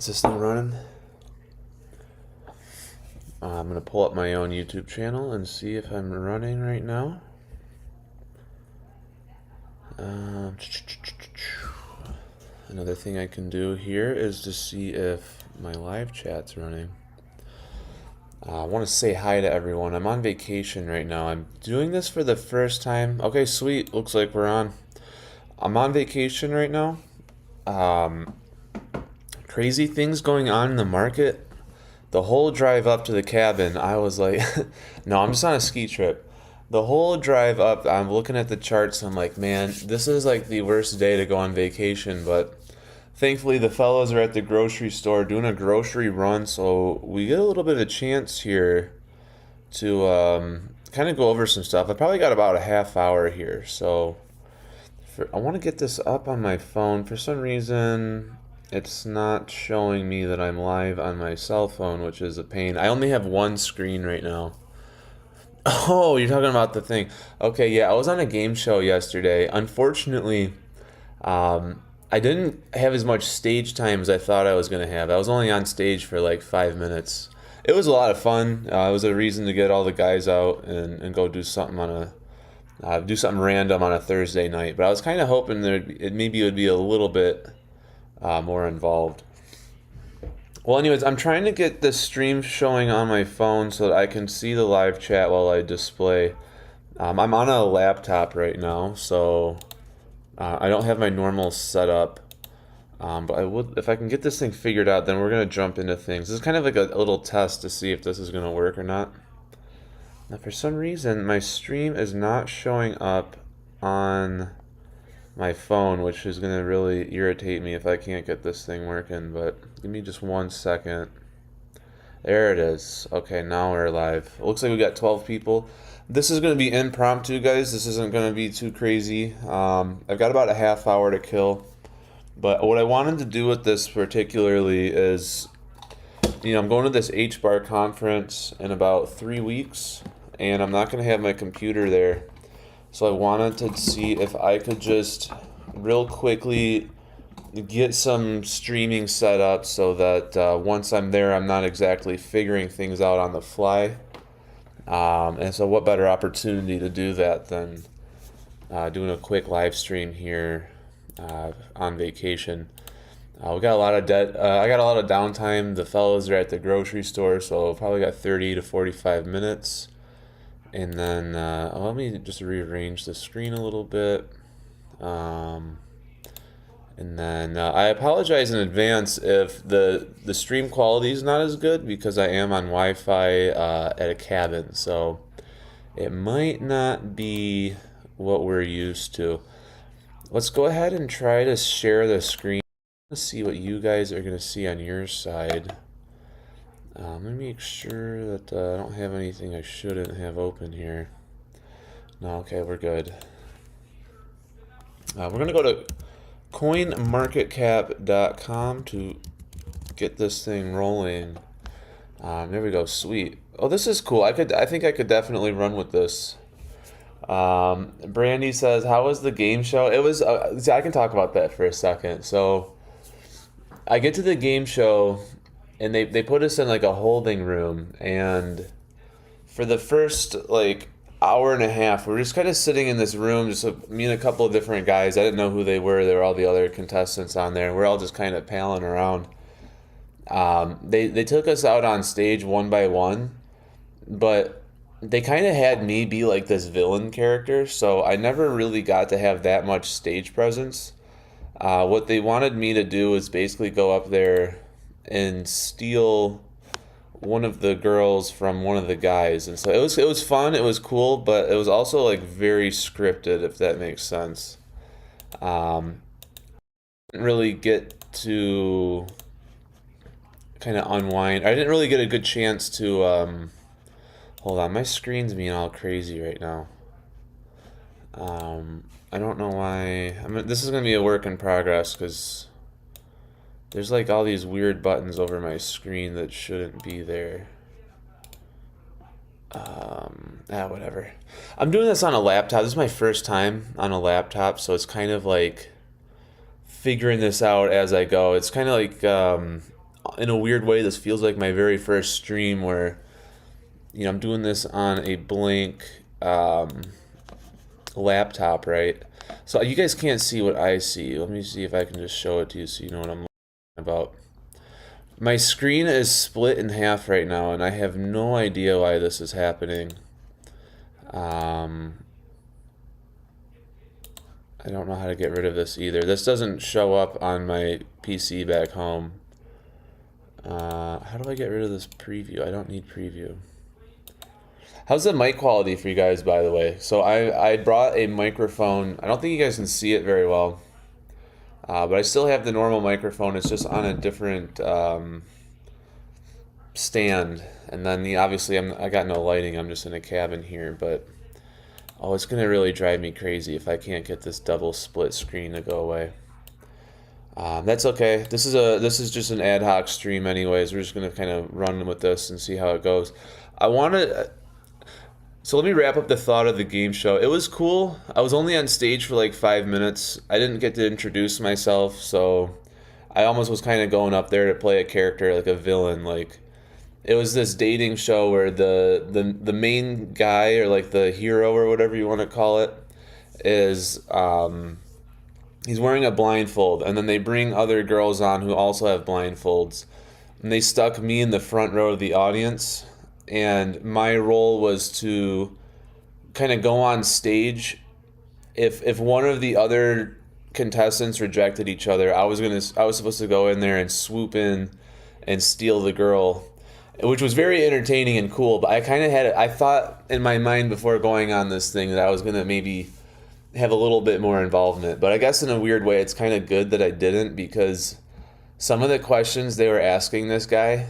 Is this thing running? I'm going to pull up my own YouTube channel and see if I'm running right now. Another thing I can do here is to see if my live chat's running. I want to say hi to everyone. I'm on vacation right now. I'm doing this for the first time. Okay, sweet. Looks like we're on. I'm on vacation right now. Crazy things going on in the market. The whole drive up to the cabin, I was like, no, I'm just on a ski trip. The whole drive up, I'm looking at the charts. I'm like, man, this is like the worst day to go on vacation. But thankfully, the fellows are at the grocery store doing a grocery run. So we get a little bit of a chance here to kind of go over some stuff. I probably got about a half hour here. So I want to get this up on my phone. For some reason, it's not showing me that I'm live on my cell phone, which is a pain. I only have one screen right now. Oh, you're talking about the thing. Okay, yeah, I was on a game show yesterday. Unfortunately, I didn't have as much stage time as I thought I was going to have. I was only on stage for like 5 minutes. It was a lot of fun. It was a reason to get all the guys out and go do something do something random on a Thursday night. But I was kind of hoping maybe it would be a little bit more involved. Well, anyways, I'm trying to get the stream showing on my phone so that I can see the live chat while I display. I'm on a laptop right now, so I don't have my normal setup. But I would, if I can get this thing figured out, then we're gonna jump into things. This is kind of like a little test to see if this is gonna work or not. Now, for some reason, my stream is not showing up on my phone, which is going to really irritate me if I can't get this thing working, but give me just 1 second. There it is. Okay, now we're live. It looks like we got 12 people. This is going to be impromptu, guys. This isn't going to be too crazy. I've got about a half hour to kill, but what I wanted to do with this particularly is, I'm going to this H-Bar conference in about 3 weeks, and I'm not going to have my computer there. So I wanted to see if I could just real quickly get some streaming set up so that once I'm there, I'm not exactly figuring things out on the fly. And so what better opportunity to do that than doing a quick live stream here on vacation. We got a lot of I got a lot of downtime. The fellows are at the grocery store, so probably got 30 to 45 minutes. And then let me just rearrange the screen a little bit. And then I apologize in advance if the stream quality is not as good because I am on Wi-Fi at a cabin. So it might not be what we're used to. Let's go ahead and try to share the screen. Let's see what you guys are going to see on your side. Let me make sure that I don't have anything I shouldn't have open here. No, okay, we're good. We're going to go to coinmarketcap.com to get this thing rolling. There we go, sweet. Oh, this is cool. I think I could definitely run with this. Brandy says, how was the game show? It was, I can talk about that for a second. So I get to the game show, and they put us in like a holding room, and for the first like hour and a half, we're just kind of sitting in this room, just me and a couple of different guys. I didn't know who they were. They were all the other contestants on there. We're all just kind of palling around. They took us out on stage one by one, but they kind of had me be like this villain character, so I never really got to have that much stage presence. What they wanted me to do was basically go up there and steal one of the girls from one of the guys, and so it was fun, it was cool, but it was also like very scripted, if that makes sense. Didn't really get to kind of unwind. I didn't really get a good chance to hold on, my screen's being all crazy right now. I don't know why. This is gonna be a work in progress because there's like all these weird buttons over my screen that shouldn't be there. Whatever. I'm doing this on a laptop. This is my first time on a laptop, so it's kind of like figuring this out as I go. It's kind of like in a weird way, this feels like my very first stream where, I'm doing this on a blank laptop, right? So you guys can't see what I see. Let me see if I can just show it to you so you know what I'm about. My screen is split in half right now, and I have no idea why this is happening. I don't know how to get rid of this either. This doesn't show up on my PC back home. How do I get rid of this preview? I don't need preview. How's the mic quality for you guys, by the way? So I brought a microphone. I don't think you guys can see it very well. But I still have the normal microphone. It's just on a different stand. And then obviously I got no lighting. I'm just in a cabin here. But it's gonna really drive me crazy if I can't get this double split screen to go away. That's okay. This is just an ad hoc stream, anyways. We're just gonna kind of run with this and see how it goes. So let me wrap up the thought of the game show. It was cool. I was only on stage for like 5 minutes. I didn't get to introduce myself, so I almost was kind of going up there to play a character, like a villain. Like, it was this dating show where the main guy, or like the hero or whatever you want to call it, is he's wearing a blindfold, and then they bring other girls on who also have blindfolds, and they stuck me in the front row of the audience. And my role was to kind of go on stage. If one of the other contestants rejected each other, I was supposed to go in there and swoop in and steal the girl, which was very entertaining and cool. But I thought in my mind before going on this thing that I was gonna maybe have a little bit more involvement. But I guess in a weird way, it's kind of good that I didn't, because some of the questions they were asking this guy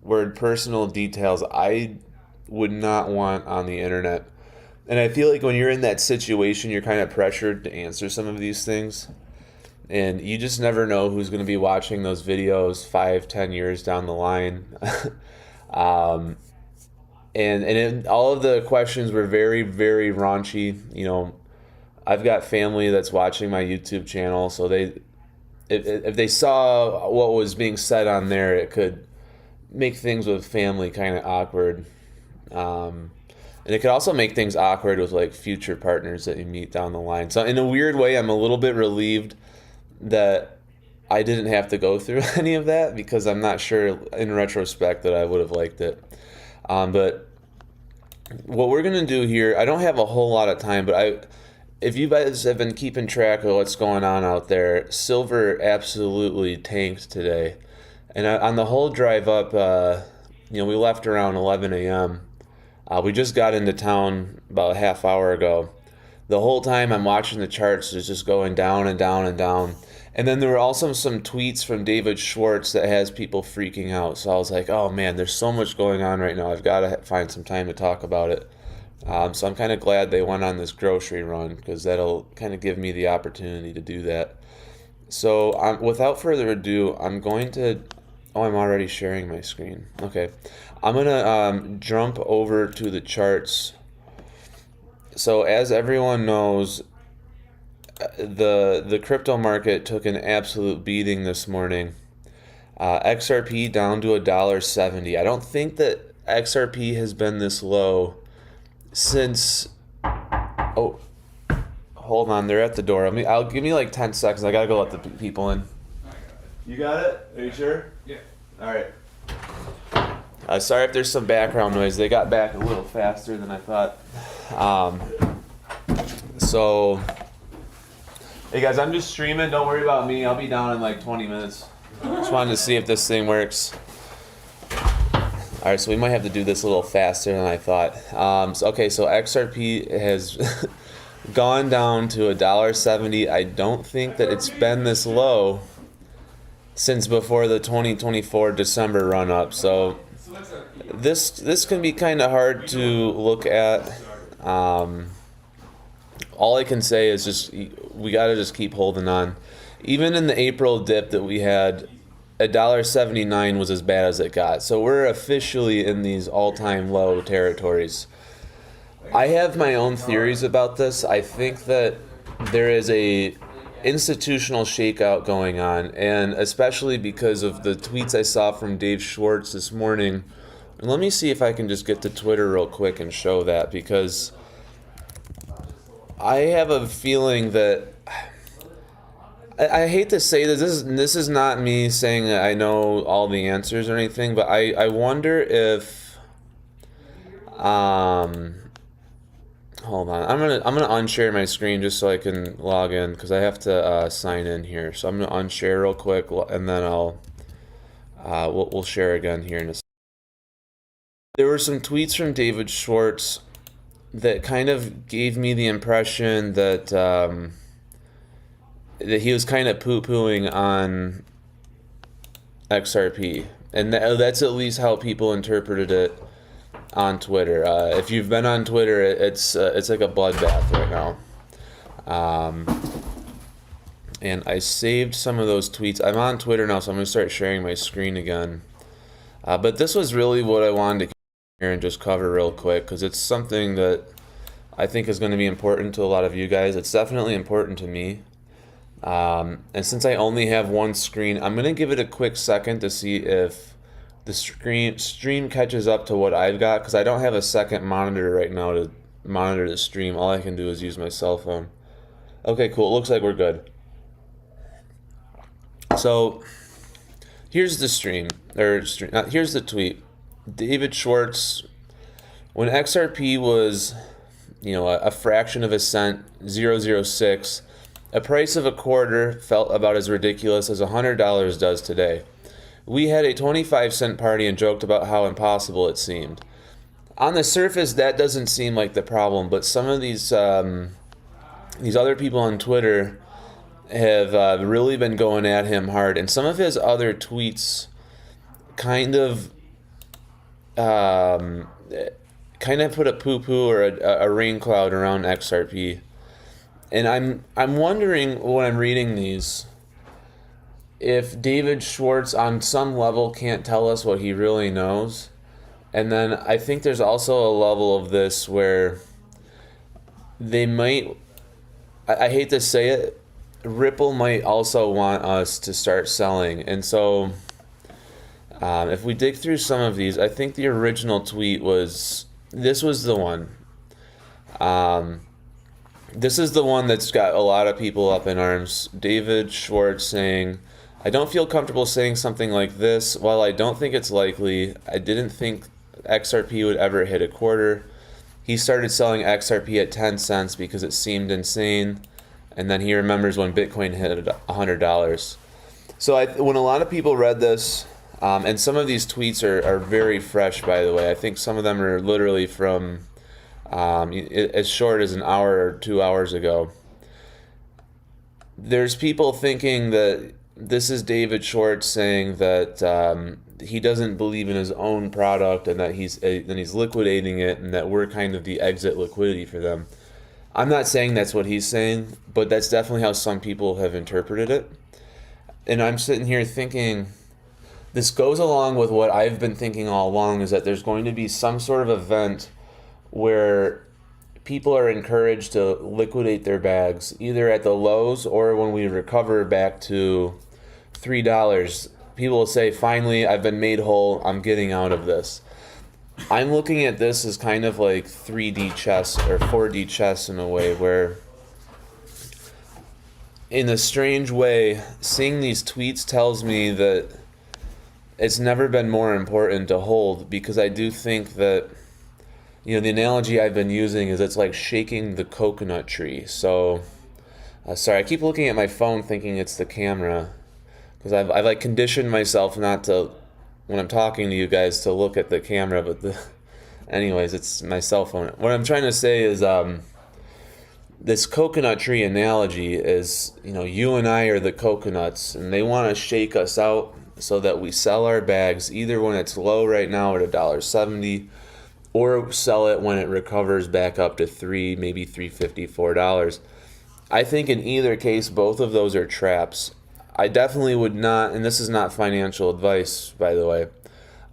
were personal details I would not want on the internet. And I feel like when you're in that situation, you're kind of pressured to answer some of these things. And you just never know who's going to be watching those videos 5-10 years down the line. All of the questions were very, very raunchy. I've got family that's watching my YouTube channel, so if they saw what was being said on there, it could make things with family kind of awkward. And it could also make things awkward with like future partners that you meet down the line. So in a weird way, I'm a little bit relieved that I didn't have to go through any of that, because I'm not sure in retrospect that I would have liked it. But what we're going to do here, I don't have a whole lot of time, but if you guys have been keeping track of what's going on out there, silver absolutely tanked today. And on the whole drive up, we left around 11 a.m. We just got into town about a half hour ago. The whole time I'm watching the charts, it's just going down and down and down. And then there were also some tweets from David Schwarz that has people freaking out. So I was like, oh man, there's so much going on right now. I've got to find some time to talk about it. So I'm kind of glad they went on this grocery run, because that'll kind of give me the opportunity to do that. So without further ado, I'm going to... Oh, I'm already sharing my screen. Okay. I'm going to jump over to the charts. So as everyone knows, the crypto market took an absolute beating this morning. XRP down to $1.70. I don't think that XRP has been this low since... Oh, hold on. They're at the door. Give me like 10 seconds. I got to go let the people in. You got it? Are you sure? Yeah. All right. Sorry if there's some background noise. They got back a little faster than I thought. So, hey guys, I'm just streaming. Don't worry about me. I'll be down in like 20 minutes. Just wanted to see if this thing works. All right, so we might have to do this a little faster than I thought. So XRP has gone down to $1.70. I don't think that it's been this low since before the 2024 December run up. So this can be kind of hard to look at. All I can say is just we got to just keep holding on. Even in the April dip that we had, $1.79 was as bad as it got. So we're officially in these all-time low territories. I have my own theories about this. I think that there is a institutional shakeout going on, and especially because of the tweets I saw from Dave Schwarz this morning. And let me see if I can just get to Twitter real quick and show that, because I have a feeling that I hate to say this. This is not me saying that I know all the answers or anything, but I wonder if hold on. I'm gonna unshare my screen just so I can log in, because I have to sign in here. So I'm gonna unshare real quick, and then we'll share again here in a second. There were some tweets from David Schwarz that kind of gave me the impression that that he was kind of poo-pooing on XRP, and that's at least how people interpreted it on Twitter. If you've been on Twitter, it's like a bloodbath right now. And I saved some of those tweets. I'm on Twitter now, so I'm going to start sharing my screen again. But this was really what I wanted to here and just cover real quick, because it's something that I think is going to be important to a lot of you guys. It's definitely important to me. And since I only have one screen, I'm going to give it a quick second to see if the stream catches up to what I've got, because I don't have a second monitor right now to monitor the stream. All I can do is use my cell phone. Okay, cool. It looks like we're good. So here's the here's the tweet. David Schwarz, when XRP was, a fraction of a cent, 0.006, a price of a quarter felt about as ridiculous as $100 does today. We had a 25-cent party and joked about how impossible it seemed. On the surface, that doesn't seem like the problem, but some of these other people on Twitter have really been going at him hard, and some of his other tweets kind of put a poo-poo or a rain cloud around XRP. And I'm wondering when I'm reading these, if David Schwarz on some level can't tell us what he really knows. And then I think there's also a level of this where they might, I hate to say it, Ripple might also want us to start selling. And so if we dig through some of these, I think the original tweet this was the one. This is the one that's got a lot of people up in arms. David Schwarz saying, I don't feel comfortable saying something like this. While I don't think it's likely, I didn't think XRP would ever hit a quarter. He started selling XRP at 10 cents because it seemed insane. And then he remembers when Bitcoin hit $100. So when a lot of people read this, and some of these tweets are very fresh, by the way. I think some of them are literally from as short as an hour or 2 hours ago. There's people thinking that this is David Schwarz saying that he doesn't believe in his own product, and that he's liquidating it, and that we're kind of the exit liquidity for them. I'm not saying that's what he's saying, but that's definitely how some people have interpreted it. And I'm sitting here thinking, this goes along with what I've been thinking all along, is that there's going to be some sort of event where people are encouraged to liquidate their bags, either at the lows or when we recover back to $3. People will say, finally, I've been made whole, I'm getting out of this. I'm looking at this as kind of like 3D chess or 4D chess in a way, where in a strange way, seeing these tweets tells me that it's never been more important to hold, because I do think that, the analogy I've been using is it's like shaking the coconut tree. So, sorry, I keep looking at my phone thinking it's the camera, because I've like conditioned myself not to, when I'm talking to you guys, to look at the camera, but anyways, it's my cell phone. What I'm trying to say is, this coconut tree analogy is, you and I are the coconuts, and they want to shake us out so that we sell our bags either when it's low right now at $1.70, or sell it when it recovers back up to $3, maybe $3.50, $4. I think in either case, both of those are traps. I definitely would not, and this is not financial advice, by the way,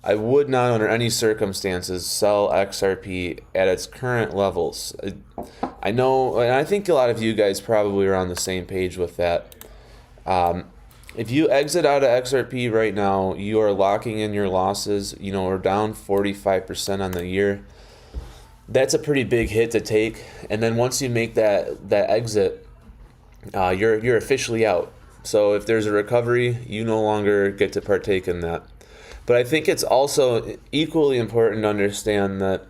I would not, under any circumstances, sell XRP at its current levels. I know, and I think a lot of you guys probably are on the same page with that. If you exit out of XRP right now, you are locking in your losses. You know, we're down 45% on the year. That's a pretty big hit to take. And then once you make that exit, you're officially out. So if there's a recovery, you no longer get to partake in that. But I think it's also equally important to understand that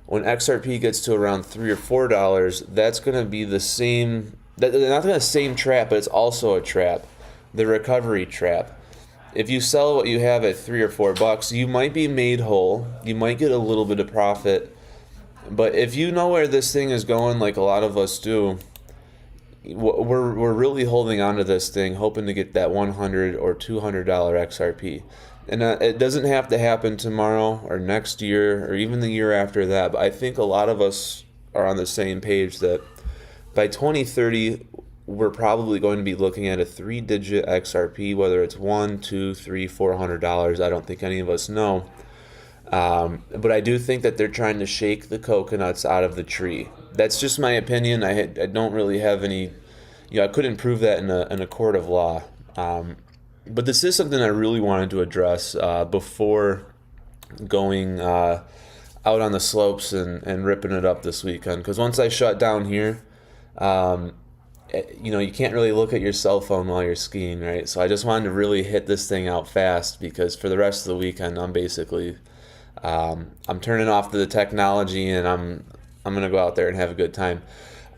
when XRP gets to around $3 or $4, that's going to be the same, not the same trap, but it's also a trap, the recovery trap. If you sell what you have at $3 or $4, you might be made whole, you might get a little bit of profit, but if you know where this thing is going, like a lot of us do, we're really holding on to this thing, hoping to get that $100 or $200 XRP. And it doesn't have to happen tomorrow or next year or even the year after that. But I think a lot of us are on the same page that by 2030, we're probably going to be looking at a 3-digit XRP, whether it's $1, $2, $3, $400. I don't think any of us know. But I do think that they're trying to shake the coconuts out of the tree. That's just my opinion. I don't really have any, I couldn't prove that in a court of law. But this is something I really wanted to address before going out on the slopes and ripping it up this weekend. Because once I shut down here, you can't really look at your cell phone while you're skiing, right? So I just wanted to really hit this thing out fast because for the rest of the weekend, I'm basically I'm turning off the technology and I'm gonna go out there and have a good time.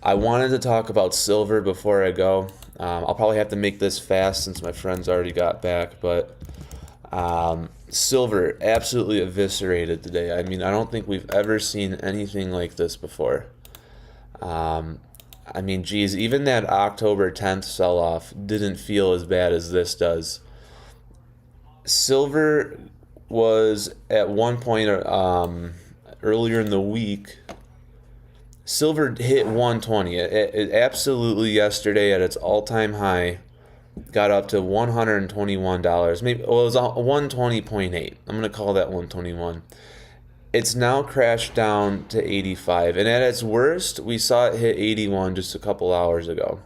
I wanted to talk about silver before I go. I'll probably have to make this fast since my friends already got back, but silver absolutely eviscerated today. I mean, I don't think we've ever seen anything like this before. I mean, geez, even that October 10th sell-off didn't feel as bad as this does. Silver was at one point earlier in the week, silver hit 120. It absolutely yesterday at its all-time high got up to $121. Maybe it was 120.8. I'm gonna call that 121. It's now crashed down to 85, and at its worst, we saw it hit 81 just a couple hours ago.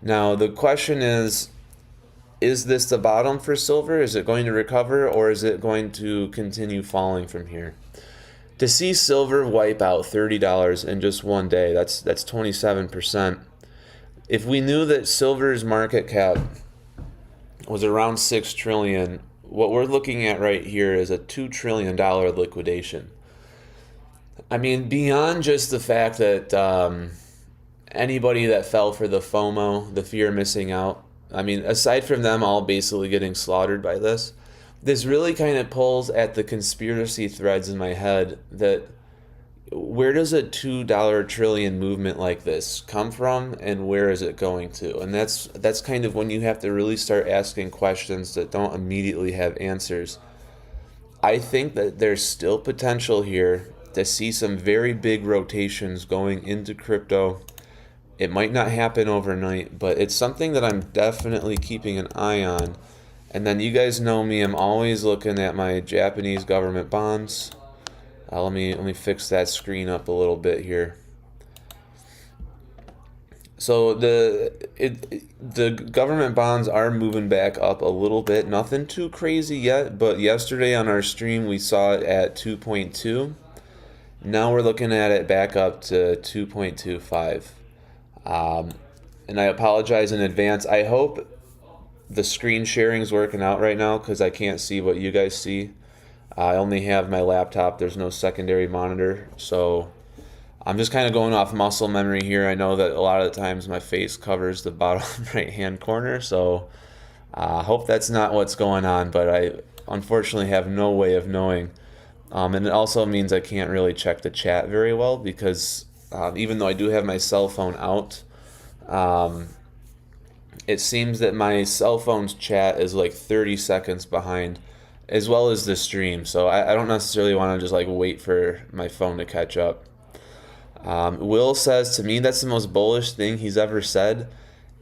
Now the question is this the bottom for silver? Is it going to recover, or is it going to continue falling from here? To see silver wipe out $30 in just one day, that's 27%. If we knew that silver's market cap was around $6 trillion, what we're looking at right here is a $2 trillion liquidation. I mean, beyond just the fact that anybody that fell for the FOMO, the fear of missing out, I mean, aside from them all basically getting slaughtered by this really kind of pulls at the conspiracy threads in my head that where does a $2 trillion movement like this come from and where is it going to? And that's kind of when you have to really start asking questions that don't immediately have answers. I think that there's still potential here to see some very big rotations going into crypto. It might not happen overnight, but it's something that I'm definitely keeping an eye on. And then you guys know me, I'm always looking at my Japanese government bonds. Let me fix that screen up a little bit here. So the government bonds are moving back up a little bit. Nothing too crazy yet, but yesterday on our stream we saw it at 2.2. Now we're looking at it back up to 2.25. And I apologize in advance. I hope the screen sharing is working out right now because I can't see what you guys see. I only have my laptop. There's no secondary monitor. So I'm just kind of going off muscle memory here. I know that a lot of the times my face covers the bottom right-hand corner. So I hope that's not what's going on. But I unfortunately have no way of knowing. And it also means I can't really check the chat very well because even though I do have my cell phone out, it seems that my cell phone's chat is like 30 seconds behind, as well as the stream. So I don't necessarily want to just like wait for my phone to catch up. Will says, to me, that's the most bullish thing he's ever said.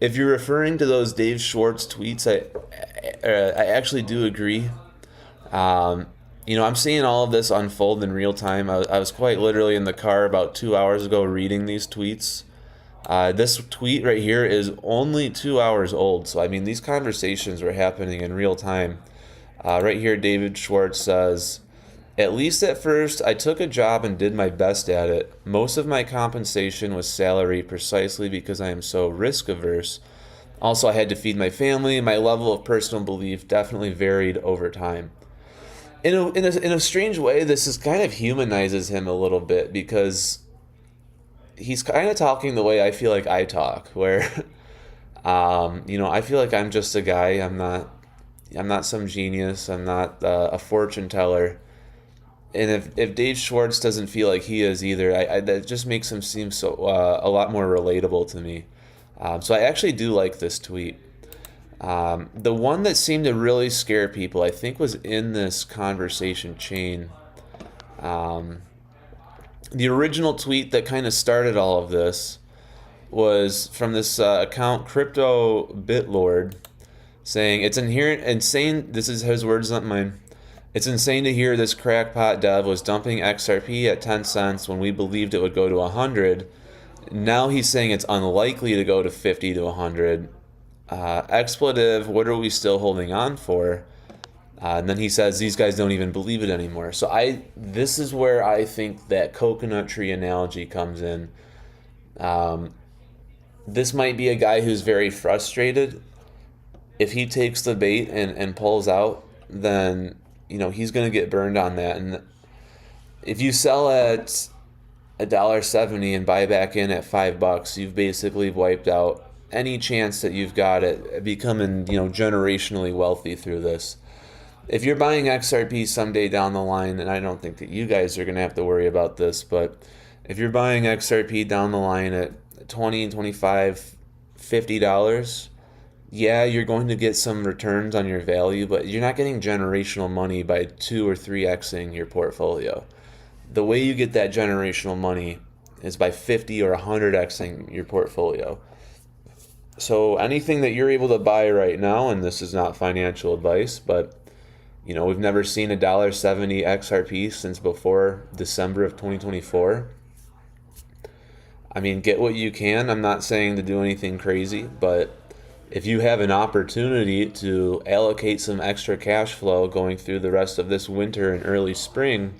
If you're referring to those Dave Schwarz tweets, I actually do agree. I'm seeing all of this unfold in real time. I was quite literally in the car about 2 hours ago reading these tweets. This tweet right here is only 2 hours old. So, I mean, these conversations were happening in real time. Right here, David Schwarz says, at least at first, I took a job and did my best at it. Most of my compensation was salary precisely because I am so risk averse. Also, I had to feed my family. My level of personal belief definitely varied over time. In a strange way, this is kind of humanizes him a little bit because he's kind of talking the way I feel like I talk, where, I feel like I'm just a guy. I'm not some genius. I'm not a fortune teller. And if Dave Schwartz doesn't feel like he is either, that just makes him seem so a lot more relatable to me. So I actually do like this tweet. The one that seemed to really scare people, I think, was in this conversation chain. The original tweet that kind of started all of this was from this account, Crypto Bitlord, saying, it's inherent insane. This is his words, not mine. It's insane to hear this crackpot dev was dumping XRP at 10 cents when we believed it would go to 100. Now he's saying it's unlikely to go to 50 to 100. Expletive, what are we still holding on for? And then he says these guys don't even believe it anymore. So this is where I think that coconut tree analogy comes in. This might be a guy who's very frustrated. If he takes the bait and pulls out, then he's going to get burned on that. And if you sell at $1.70 and buy back in at $5, you've basically wiped out any chance that you've got at becoming generationally wealthy through this. If you're buying XRP someday down the line, and I don't think that you guys are going to have to worry about this, but if you're buying XRP down the line at $20, $25, $50, yeah, you're going to get some returns on your value, but you're not getting generational money by 2 or 3xing your portfolio. The way you get that generational money is by 50 or 100xing your portfolio. So anything that you're able to buy right now, and this is not financial advice, but we've never seen $1.70 XRP since before December of 2024. I mean, get what you can. I'm not saying to do anything crazy, but if you have an opportunity to allocate some extra cash flow going through the rest of this winter and early spring,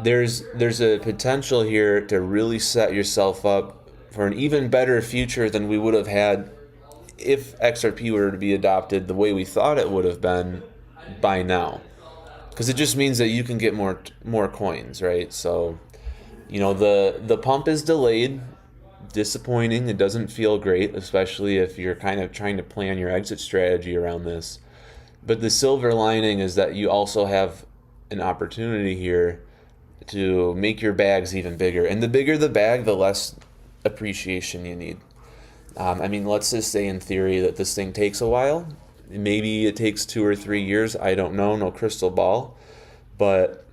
there's a potential here to really set yourself up for an even better future than we would have had if XRP were to be adopted the way we thought it would have been by now. Because it just means that you can get more coins, right? So, the pump is delayed. Disappointing. It doesn't feel great, especially if you're kind of trying to plan your exit strategy around this. But the silver lining is that you also have an opportunity here to make your bags even bigger. And the bigger the bag, the less appreciation you need. Let's just say in theory that this thing takes a while. Maybe it takes 2 or 3 years. I don't know. No crystal ball. But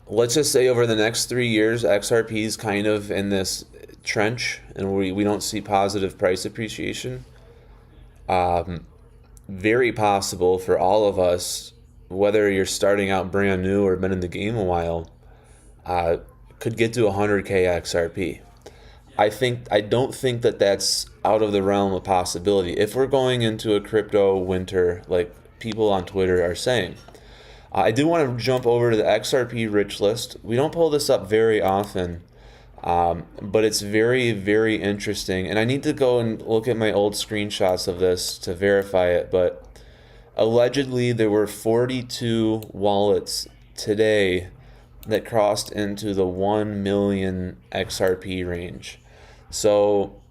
let's just say over the next 3 years, XRP is kind of in this trench and we don't see positive price appreciation. Very possible for all of us, whether you're starting out brand new or been in the game a while, could get to 100k XRP. I don't think that that's out of the realm of possibility if we're going into a crypto winter like people on Twitter are saying. I do want to jump over to the XRP rich list. We don't pull this up very often, but it's very, very interesting. And I need to go and look at my old screenshots of this to verify it. But allegedly, there were 42 wallets today that crossed into the 1 million XRP range. So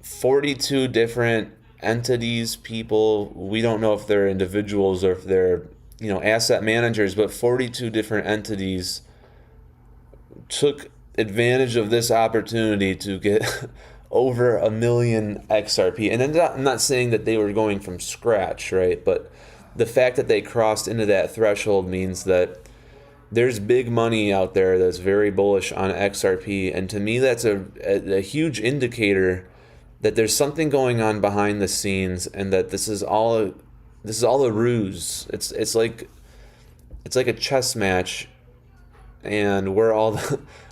42 different entities, people, we don't know if they're individuals or if they're asset managers, but 42 different entities took advantage of this opportunity to get over 1 million XRP. And I'm not saying that they were going from scratch, right? But the fact that they crossed into that threshold means that there's big money out there that's very bullish on XRP. And to me, that's a huge indicator that there's something going on behind the scenes and that this is all a ruse. It's like it's like a chess match, and we're all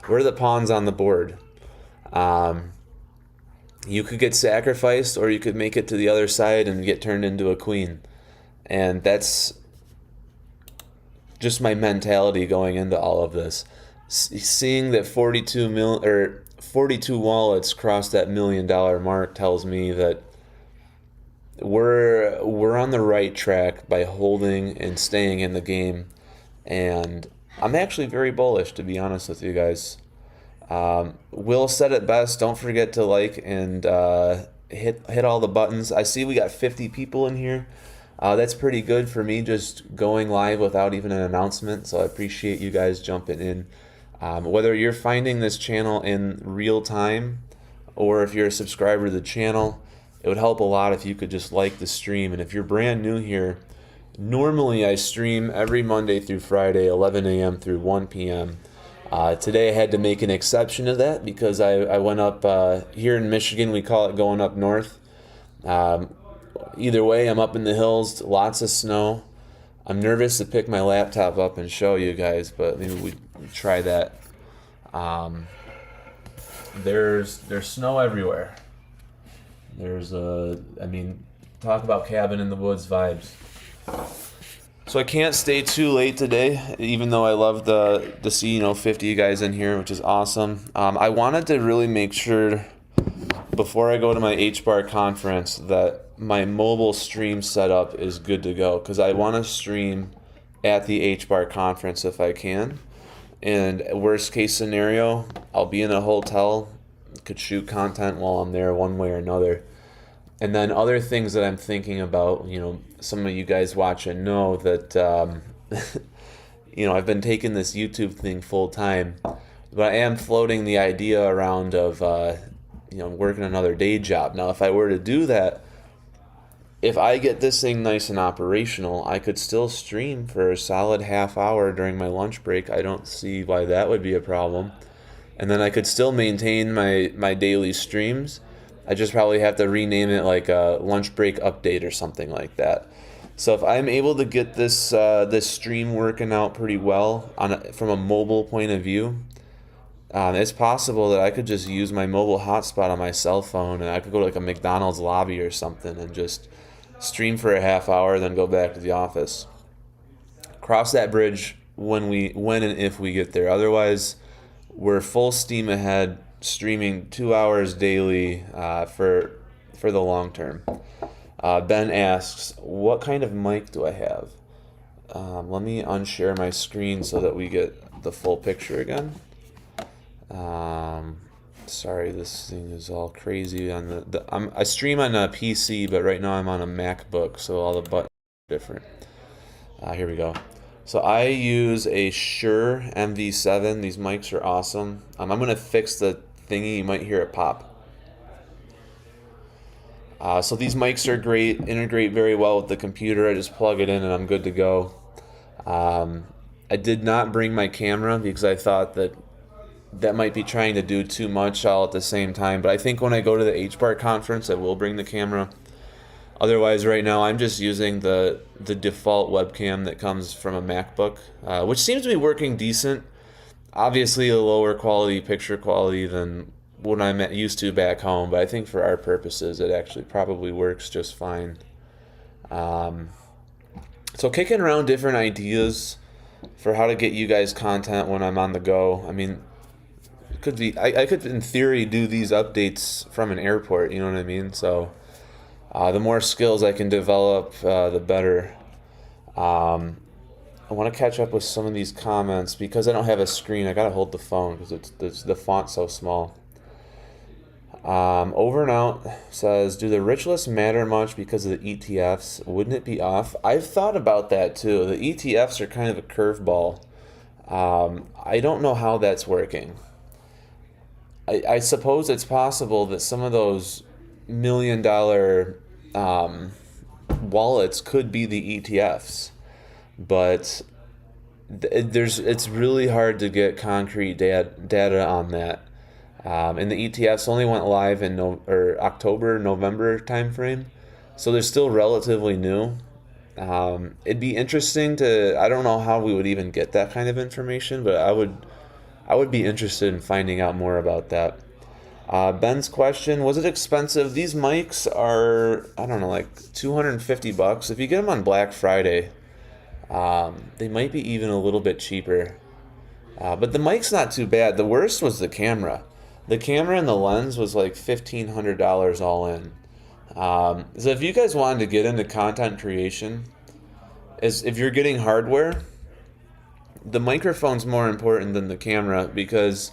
we're the pawns on the board. Um, you could get sacrificed, or you could make it to the other side and get turned into a queen, and that's just my mentality going into all of this. Seeing that 42 wallets crossed that $1 million mark tells me that we're on the right track by holding and staying in the game, and I'm actually very bullish, to be honest with you guys. Will said it best. Don't forget to like and hit all the buttons. I see we got 50 people in here. That's pretty good for me, just going live without even an announcement. So I appreciate you guys jumping in. Whether you're finding this channel in real time or if you're a subscriber to the channel, it would help a lot if you could just like the stream. And if you're brand new here, normally I stream every Monday through Friday, 11 a.m. through 1 p.m. Today I had to make an exception to that because I went up, here in Michigan we call it going up north. Either way, I'm up in the hills, lots of snow. I'm nervous to pick my laptop up and show you guys, but maybe we try that. There's snow everywhere. Talk about cabin in the woods vibes. So I can't stay too late today, even though I love to see 50 you guys in here, which is awesome. I wanted to really make sure before I go to my HBAR conference that my mobile stream setup is good to go, because I want to stream at the HBAR conference if I can. And worst case scenario, I'll be in a hotel, could shoot content while I'm there one way or another. And then other things that I'm thinking about, some of you guys watching know that, I've been taking this YouTube thing full time, but I am floating the idea around of, working another day job. Now, if I were to do that, if I get this thing nice and operational, I could still stream for a solid half hour during my lunch break. I don't see why that would be a problem. And then I could still maintain my daily streams. I just probably have to rename it like a lunch break update or something like that. So if I'm able to get this stream working out pretty well from a mobile point of view, it's possible that I could just use my mobile hotspot on my cell phone, and I could go to like a McDonald's lobby or something and just stream for a half hour, then go back to the office. Cross that bridge when and if we get there. Otherwise, we're full steam ahead, streaming 2 hours daily for the long term. Ben asks, what kind of mic do I have? Let me unshare my screen so that we get the full picture again. Sorry, this thing is all crazy on I stream on a PC, but right now I'm on a MacBook, so all the buttons are different. Here we go. So I use a Shure MV7. These mics are awesome. I'm going to fix the thingy. You might hear it pop. So these mics are great, integrate very well with the computer. I just plug it in and I'm good to go. I did not bring my camera because I thought that might be trying to do too much all at the same time. But I think when I go to the HBAR conference, I will bring the camera. Otherwise, right now, I'm just using the default webcam that comes from a MacBook, which seems to be working decent. Obviously, a lower quality picture quality than what I'm used to back home, but I think for our purposes, it actually probably works just fine. So kicking around different ideas for how to get you guys content when I'm on the go. I mean, it could be I could in theory do these updates from an airport. You know what I mean? So. The more skills I can develop, the better. I want to catch up with some of these comments because I don't have a screen. I gotta hold the phone because the font's so small. Over and Out says, do the rich lists matter much because of the ETFs? Wouldn't it be off? I've thought about that too. The ETFs are kind of a curveball. I don't know how that's working. I suppose it's possible that some of those $1 million wallets could be the ETFs, but it's really hard to get concrete data on that. And the ETFs only went live in October, November timeframe, so they're still relatively new. It'd be interesting to, I don't know how we would even get that kind of information, but I would be interested in finding out more about that. Ben's question, was it expensive? These mics are, I don't know, like 250 bucks. If you get them on Black Friday, they might be even a little bit cheaper. But the mic's not too bad. The worst was the camera. The camera and the lens was like $1,500 all in. So if you guys wanted to get into content creation, is if you're getting hardware, the microphone's more important than the camera because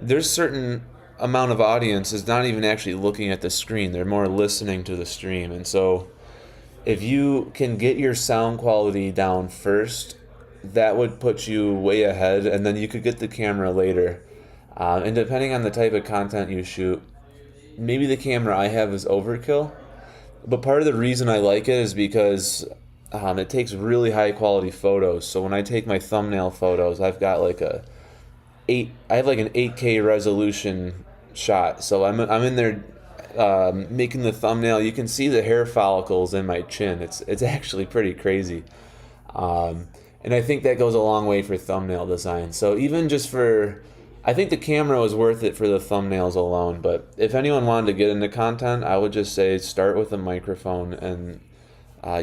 there's certain amount of audience is not even actually looking at the screen. They're more listening to the stream. And so if you can get your sound quality down first, that would put you way ahead, and then you could get the camera later. And depending on the type of content you shoot, maybe the camera I have is overkill. But part of the reason I like it is because it takes really high quality photos. So when I take my thumbnail photos, I've got like I have like an 8K resolution shot. So I'm in there making the thumbnail. You can see the hair follicles in my chin. It's actually pretty crazy. And I think that goes a long way for thumbnail design. So even just I think the camera was worth it for the thumbnails alone. But if anyone wanted to get into content, I would just say start with a microphone and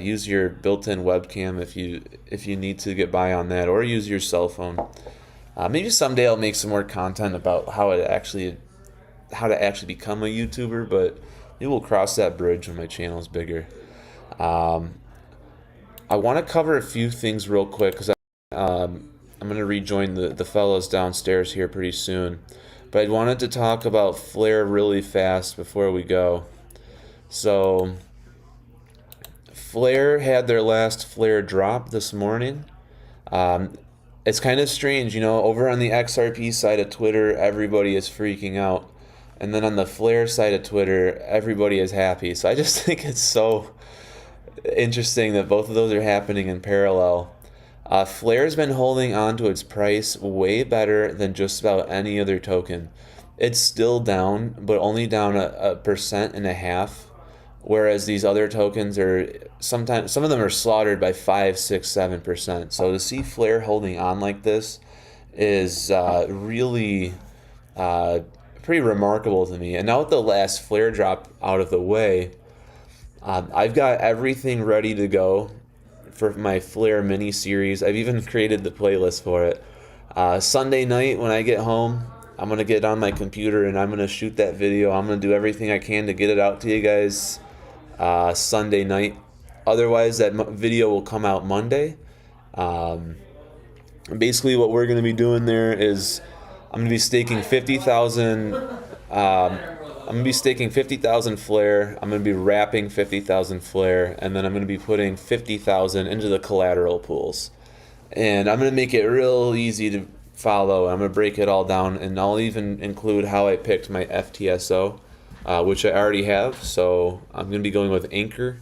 use your built-in webcam if you need to get by on that, or use your cell phone. Maybe someday I'll make some more content about how to actually become a YouTuber, but maybe we'll cross that bridge when my channel's bigger. I want to cover a few things real quick because I'm going to rejoin the fellows downstairs here pretty soon. But I wanted to talk about Flare really fast before we go. So Flare had their last Flare drop this morning. It's kind of strange, over on the XRP side of Twitter, everybody is freaking out. And then on the Flare side of Twitter, everybody is happy. So I just think it's so interesting that both of those are happening in parallel. Flare's been holding on to its price way better than just about any other token. It's still down, but only down a 1.5%, whereas these other tokens are sometimes, some of them are slaughtered by 5, 6, 7%. So to see Flare holding on like this is really pretty remarkable to me. And now with the last Flare drop out of the way, I've got everything ready to go for my Flare mini series. I've even created the playlist for it. Sunday night when I get home, I'm going to get on my computer and I'm going to shoot that video. I'm going to do everything I can to get it out to you guys Sunday night. Otherwise, that video will come out Monday. Basically, what we're going to be doing there is I'm going to be staking 50,000. I'm going to be staking 50,000 Flare. I'm going to be wrapping 50,000 Flare, and then I'm going to be putting 50,000 into the collateral pools. And I'm going to make it real easy to follow. I'm going to break it all down, and I'll even include how I picked my FTSO, which I already have. So I'm going to be going with Anchor.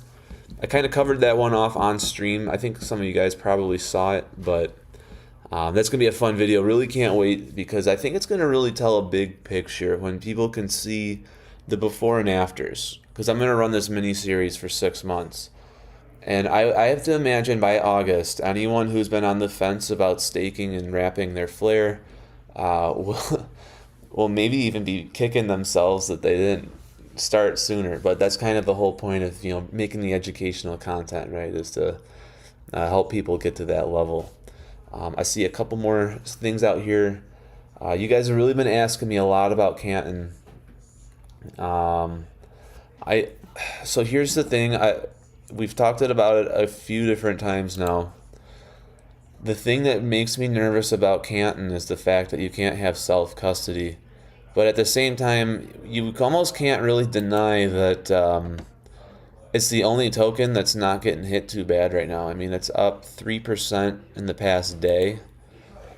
I kind of covered that one off on stream. I think some of you guys probably saw it, but that's going to be a fun video. Really can't wait because I think it's going to really tell a big picture when people can see the before and afters. Because I'm going to run this mini series for 6 months. And I have to imagine by August, anyone who's been on the fence about staking and wrapping their Flare will maybe even be kicking themselves that they didn't start sooner. But that's kind of the whole point of making the educational content, right? Is to help people get to that level. I see a couple more things out here. You guys have really been asking me a lot about Canton. So here's the thing. We've talked about it a few different times now. The thing that makes me nervous about Canton is the fact that you can't have self-custody. But at the same time, you almost can't really deny that it's the only token that's not getting hit too bad right now. I mean, it's up 3% in the past day,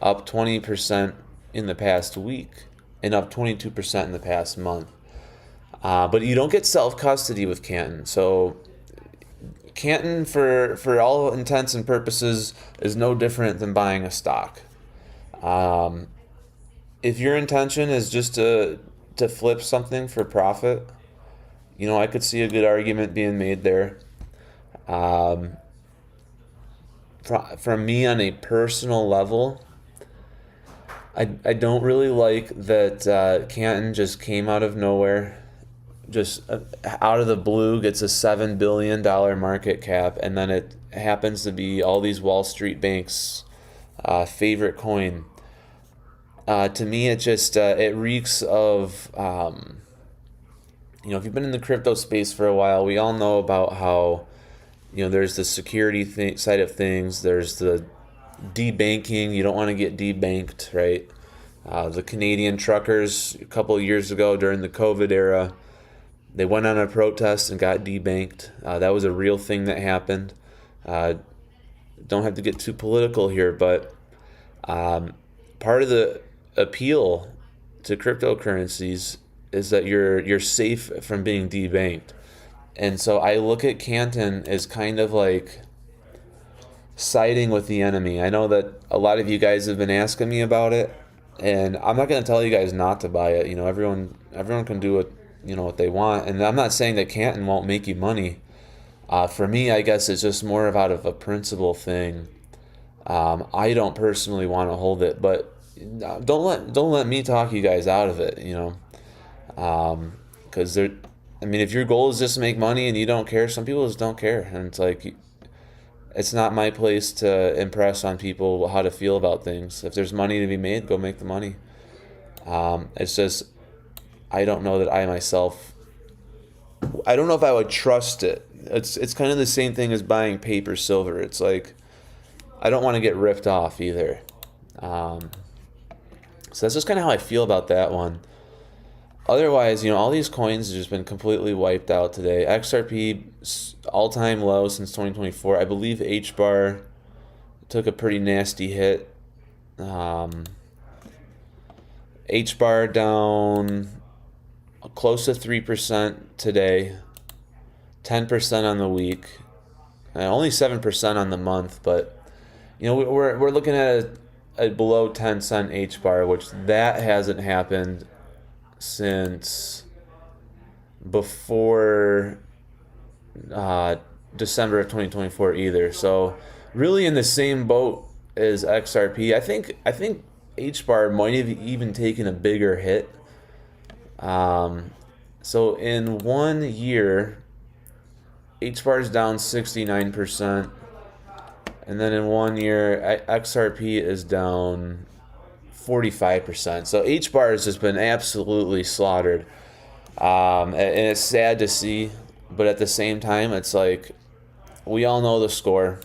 up 20% in the past week, and up 22% in the past month. But you don't get self-custody with Canton. So Canton, for all intents and purposes, is no different than buying a stock. If your intention is just to flip something for profit, I could see a good argument being made there. from me on a personal level, I don't really like that Canton just came out of nowhere, just out of the blue, gets a $7 billion market cap, and then it happens to be all these Wall Street banks' favorite coin. To me, it just it reeks of if you've been in the crypto space for a while, we all know about how there's the security side of things, there's the debanking. You don't want to get debanked, right? The Canadian truckers a couple of years ago during the COVID era, they went on a protest and got debanked. That was a real thing that happened. Don't have to get too political here, but part of the appeal to cryptocurrencies is that you're safe from being debanked. And so I look at Canton as kind of like siding with the enemy. I know that a lot of you guys have been asking me about it, and I'm not going to tell you guys not to buy it. Everyone can do what they want, and I'm not saying that Canton won't make you money. For me, I guess it's just more of out of a principle thing. I don't personally want to hold it, but don't let me talk you guys out of it. Because if your goal is just to make money and you don't care, some people just don't care, and it's like, it's not my place to impress on people how to feel about things. If there's money to be made, go make the money. It's just, I don't know that I don't know if I would trust it. It's kind of the same thing as buying paper silver. It's like, I don't want to get ripped off either. So that's just kind of how I feel about that one. Otherwise, all these coins have just been completely wiped out today. XRP, all-time low since 2024. I believe HBAR took a pretty nasty hit. HBAR down close to 3% today, 10% on the week, and only 7% on the month. But we're looking at a below 10-cent HBAR, which that hasn't happened since before December of 2024 either. So really in the same boat as XRP. I think HBAR might have even taken a bigger hit. So in 1 year, HBAR is down 69%, and then in 1 year, XRP is down 45%. So HBAR has just been absolutely slaughtered, and it's sad to see. But at the same time, it's like, we all know the score.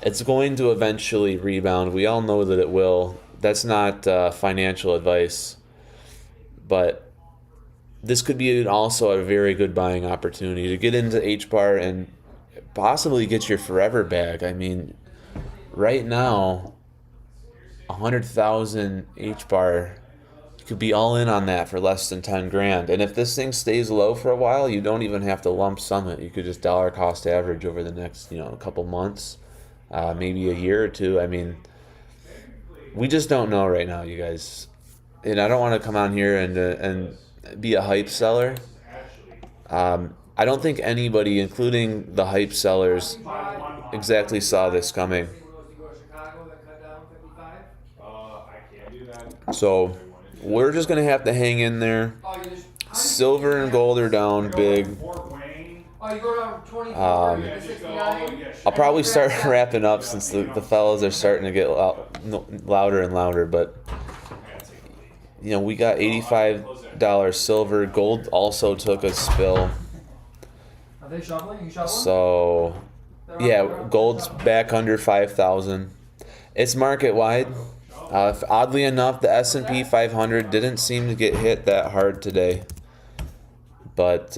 It's going to eventually rebound. We all know that it will. That's not financial advice, but this could be also a very good buying opportunity to get into HBAR and possibly get your forever bag. Right now, 100,000 HBAR, you could be all in on that for less than 10 grand. And if this thing stays low for a while, you don't even have to lump sum it. You could just dollar cost average over the next, a couple months, maybe a year or two. We just don't know right now, you guys. And I don't want to come on here and be a hype seller. I don't think anybody, including the hype sellers, exactly saw this coming. So we're just going to have to hang in there. Silver and gold are down big. I'll probably start wrapping up since the fellas are starting to get louder and louder. But, we got $85 silver. Gold also took a spill. Are they shoveling? You shoveling? So, yeah, gold's back under 5,000. It's market wide. Oddly enough, the S&P 500 didn't seem to get hit that hard today. But,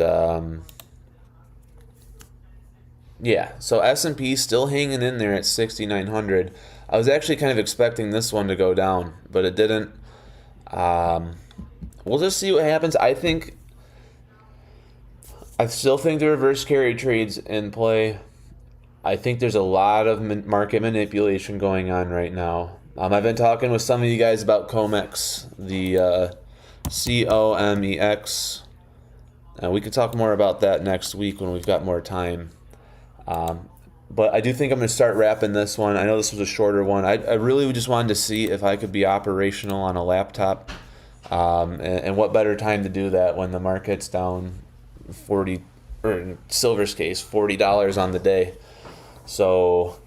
yeah, so S&P still hanging in there at 6,900. I was actually kind of expecting this one to go down, but it didn't. We'll just see what happens. I still think the reverse carry trade's in play. I think there's a lot of market manipulation going on right now. I've been talking with some of you guys about COMEX, the COMEX. We could talk more about that next week when we've got more time. But I do think I'm going to start wrapping this one. I know this was a shorter one. I really just wanted to see if I could be operational on a laptop. And what better time to do that when the market's down 40, or in silver's case, $40 on the day. So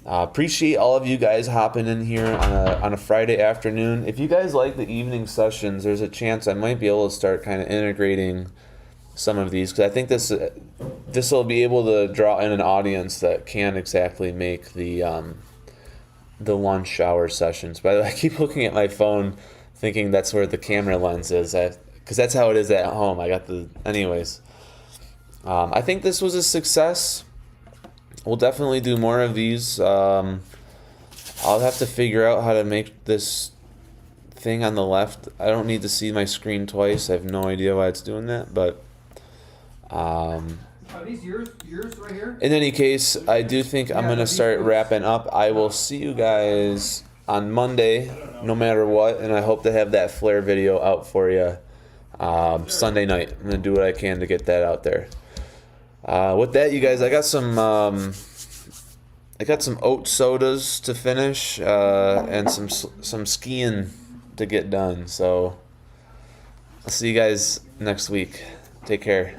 appreciate all of you guys hopping in here on a Friday afternoon. If you guys like the evening sessions, there's a chance I might be able to start kind of integrating some of these, because I think this will be able to draw in an audience that can't exactly make the lunch hour sessions. But I keep looking at my phone thinking that's where the camera lens is, because that's how it is at home. Anyways. I think this was a success. We'll definitely do more of these. I'll have to figure out how to make this thing on the left. I don't need to see my screen twice. I have no idea why it's doing that, but Are these yours right here? in any case, I do think I'm going to start wrapping up. I will see you guys on Monday, no matter what, and I hope to have that flare video out for you Sunday night. I'm going to do what I can to get that out there. With that, you guys, I got some oat sodas to finish and some skiing to get done. So I'll see you guys next week. Take care.